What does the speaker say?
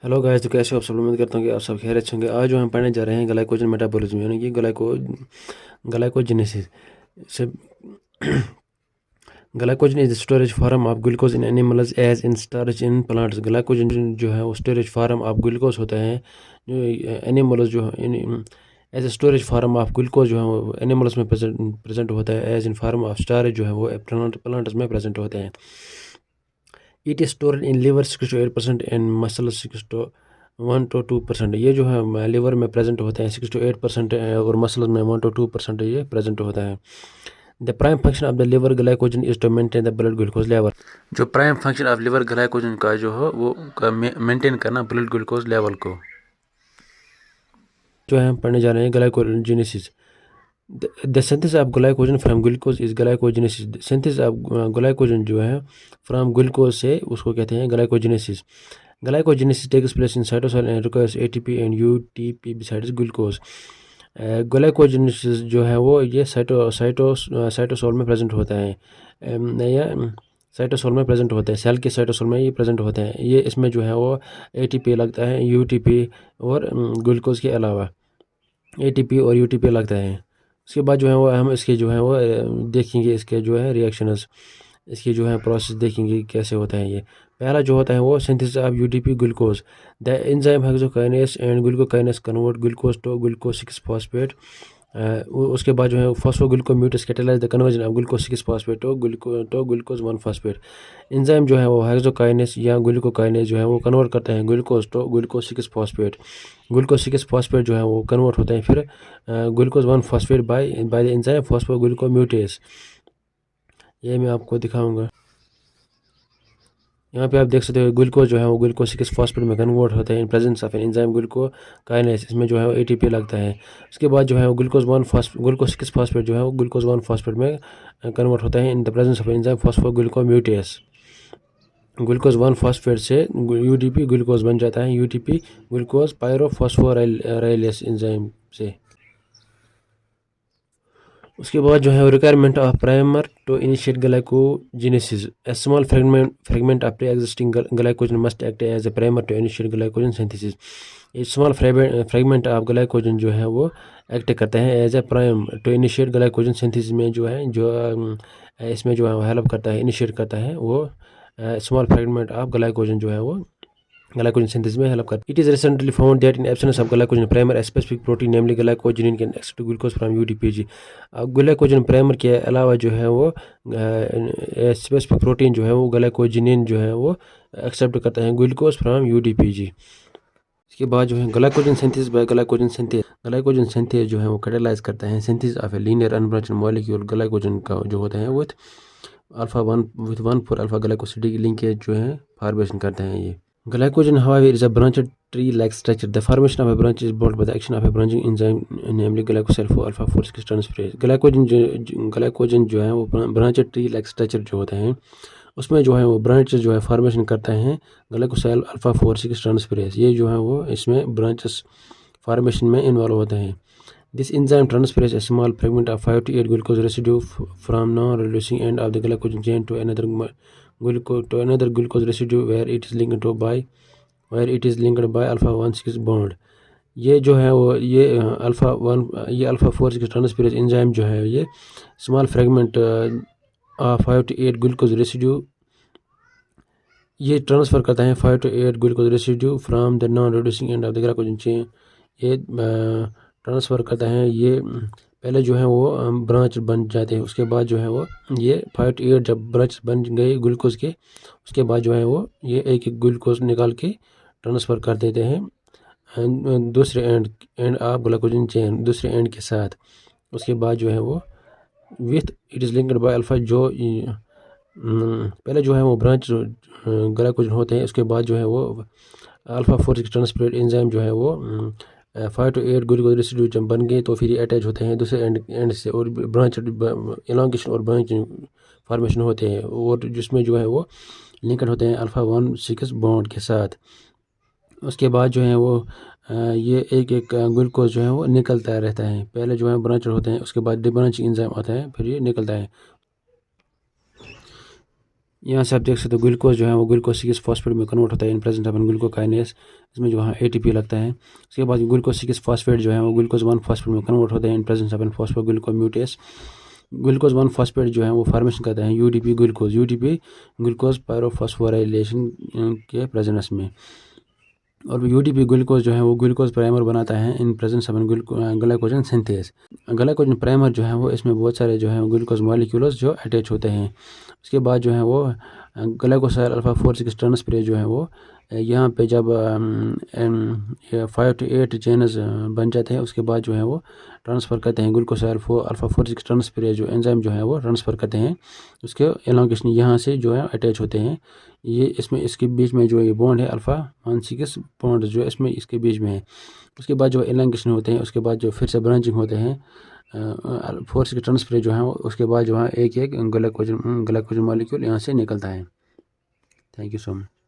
Hello guys, तो कैसे हो आप सब? उम्मीद करता हूँ कि आप सब खैरियत से होंगे। आज जो हम पढ़ने जा रहे हैं ग्लाइकोजन मेटाबॉलिज्म, यानी कि ग्लाइकोजेनेसिस से। Glycogen is the storage form of glucose in animals as in starch in plants. Glycogen जो है वो स्टोरेज फार्म ऑफ ग्लूकोज होता है जो एनिमल्स जो as a storage form of glucose जो है वो एनिमल्स में प्रेजेंट होता है, as in form of storage जो है वो प्लांट्स में प्रेजेंट होते हैं। It is stored in liver 6 to 8% and muscle 1 to 2%। ये जो है लिवर में प्रेजेंट होते हैं 6 to 8% और मसल्स में 1 to 2% ये प्रेजेंट होता है। The prime function of the liver glycogen is to maintain the blood glucose level. जो prime function of liver glycogen का जो है वो मेंटेन करना ब्लड ग्लूकोज लेवल को। जो है हम पढ़ने जा रहे हैं glycogenesis. The synthesis of glycogen from glucose is glycogenesis. Synthesis of glycogen जो है फ्रॉम ग्लूकोज से उसको कहते हैं glycogenesis. Glycogenesis takes place in cytosol and requires ATP and UTP besides glucose। Glycogenesis जो है वो ये साइटोसोल में प्रेजेंट होता है, या साइटोसोल में प्रेजेंट होता है, सेल के साइटोसोल में ये प्रेजेंट होता है। ये इसमें जो है वो ATP लगता है, UTP और ग्लूकोज के अलावा ATP और UTP लगता है। उसके बाद जो है वो हम इसके जो है वो देखेंगे इसके जो है रिएक्शंस, इसकी जो है प्रोसेस देखेंगे कैसे होता है। ये पहला जो होता है वो synthesis of UTP glucose. The enzyme hexokinase and glucokinase convert glucose to glucose 6 phosphate. उसके बाद जो है phosphoglucomutase catalyse the conversion of glucose 6 phosphate to glucose 1 phosphate. Enzyme जो है वो हेक्सोकाइनेस या ग्लूकोकाइनेस जो है वो कन्वर्ट करता है glucose to glucose 6 phosphate. Glucose 6 phosphate जो है वो कन्वर्ट होता है फिर glucose 1 phosphate by the enzyme phosphoglucomutase. ये मैं आपको दिखाऊंगा। यहाँ पे आप देख सकते हो ग्लूकोज जो है वो ग्लूकोज 6 फॉस्फेट में कन्वर्ट होता है in presence of an enzyme glucokinase. इसमें जो है वो ATP लगता है। उसके बाद जो है वो ग्लूकोज 6 फॉस्फेट जो है वो ग्लूकोज 1 फॉस्फेट में कन्वर्ट होता है in the presence of enzyme phosphoglucomutase. Glucose 1 phosphate से UDP ग्लूकोज बन जाता है, UTP ग्लूकोज पायरोफॉस्फोराइलेस एंजाइम से। उसके बाद जो है requirement of primer to initiate glycogenesis. A small fragment of pre existing glycogen must act as a primer to initiate glycogen synthesis. ये स्मॉल फ्रेगमेंट ऑफ ग्लाइकोजन जो है वो एक्ट करते हैं as a prime to initiate glycogen synthesis में जो है जो इसमें जो है वो हेल्प करता है, इनिशिएट करता है वो स्मॉल फ्रेगमेंट ऑफ ग्लाइकोजन जो है वो glycogen synthesis में हेल्प करता है। It is recently found that in absence of glycogen primer, a specific protein namely glycogen can extract glucose from UDPG। अब ग्लाइकोजन प्राइमर के अलावा जो है वो स्पेसिफिक प्रोटीन जो है वो ग्लाइकोजिनिन जो है वो एक्सेप्ट करता है ग्लूकोज फ्रॉम UDPG। इसके बाद जो है glycogen synthesis by glycogen synthase जो है वो कैटेलाइज करता है synthesis of a linear unbranched molecule. Glycogen का जो होता है वो alpha 1 with 1,4 alpha glycosidic linkage जो है फॉर्मेशन करते हैं ये। Glycogen, however, is a branched tree-like structure. The formation of a branch is brought by the action of a branching enzyme, namely glycosulfo-alpha 4 transferase। Glycogen जो है वो branched tree like structure जो होते हैं उसमें जो है वो ब्रांच जो है फॉर्मेशन करता है ग्लाइकोसाइल अल्फा 4 ट्रांसफरेज। ये जो है वो इसमें ब्रांचेस फॉर्मेशन में इन्वॉल्व होते हैं। This enzyme transferase a small fragment of 5 to 8 glucose residue from non reducing end of the glycogen chain to another glucose residue where it is linked by alpha 1 6 bond। ये जो है वो ये alpha 4 6 transferase enzyme जो है ये small fragment 5 to 8 glucose residue ये transfer करता है 5 to 8 glucose residue from the non reducing end of the glycogen chain. ये ट्रांसफ़र करता है ये पहले जो है वो ब्रांच बन जाते हैं। उसके बाद जो है वो ये 5 to 8 जब ब्रांच बन गए ग्लूकोज के उसके बाद जो है वो ये एक एक ग्लूकोज निकाल के ट्रांसफ़र कर देते हैं दूसरे एंड ऑफ ग्लाइकोजन चेन, दूसरे एंड के साथ। उसके बाद जो है वो with it is linked by alpha जो पहले जो है वो ब्रांच ग्लाइकोजन होते हैं। उसके बाद जो है वो अल्फ़ा 4 6 ट्रांसफरेज एंजाइम जो है वो 5 to 8 ग्लूकोज रेसिड्यू जब बन गए तो फिर ये अटैच होते हैं दूसरे एंड से और ब्रांच एलोंगेशन और ब्रांच फॉर्मेशन होते हैं और जिसमें जो है वो लिंकड होते हैं अल्फ़ा 1 6 बॉन्ड के साथ। उसके बाद जो है वो ये एक एक ग्लूकोज जो है वो निकलता रहता है। पहले जो है ब्रांचर होते हैं उसके बाद डिब्रांचिंग एंजाइम आता है फिर ये निकलता है। यहाँ से आप देख सकते हो ग्लूकोज जो है वो ग्लूकोज 6 फॉस्फेट में कन्वर्ट होता है in presence of an glucokinase. इसमें जो है ATP लगता है। उसके बाद ग्लूकोज 6 फॉस्फेट जो है वो ग्लूकोज 1 फॉस्फेट में कन्वर्ट होता है in presence of an phosphoglucomutase. Glucose 1 phosphate जो है वो फॉर्मेशन करता है UDP ग्लूकोज पायरोफॉस्फोराइलेशन के प्रेजेंस में। और UDP ग्लूकोज जो है वो ग्लूकोज प्राइमर बनाता है in presence of glycogen synthase. Glycogen primer जो है वो इसमें बहुत सारे जो है ग्लूकोज मॉलिक्यूल्स जो अटैच होते हैं। उसके बाद जो है वो ग्लाइकोसाइल अल्फा 4 6 ट्रांसफरेज जो है वो यहाँ पे जब 5 to 8 चेनस बन जाते हैं उसके बाद जो है वो ट्रांसफ़र करते हैं ग्लूकोसाइल अल्फा 4 6 ट्रांसफरेज जो एंजाइम जो है वो ट्रांसफ़र करते हैं। उसके एलोंगेशन यहाँ से जो है अटैच होते हैं। ये इसमें इसके बीच में जो ये बॉन्ड है अल्फा 1 6 बॉन्ड जो इसमें इसके बीच में है। उसके बाद जो एलोंगेशन होते हैं उसके बाद जो फिर से ब्रांचिंग होते हैं 4 6 ट्रांसफरेज जो है उसके बाद जो है एक ग्लाइकोजन मॉलिक्यूल यहाँ से निकलता है। Thank you so much.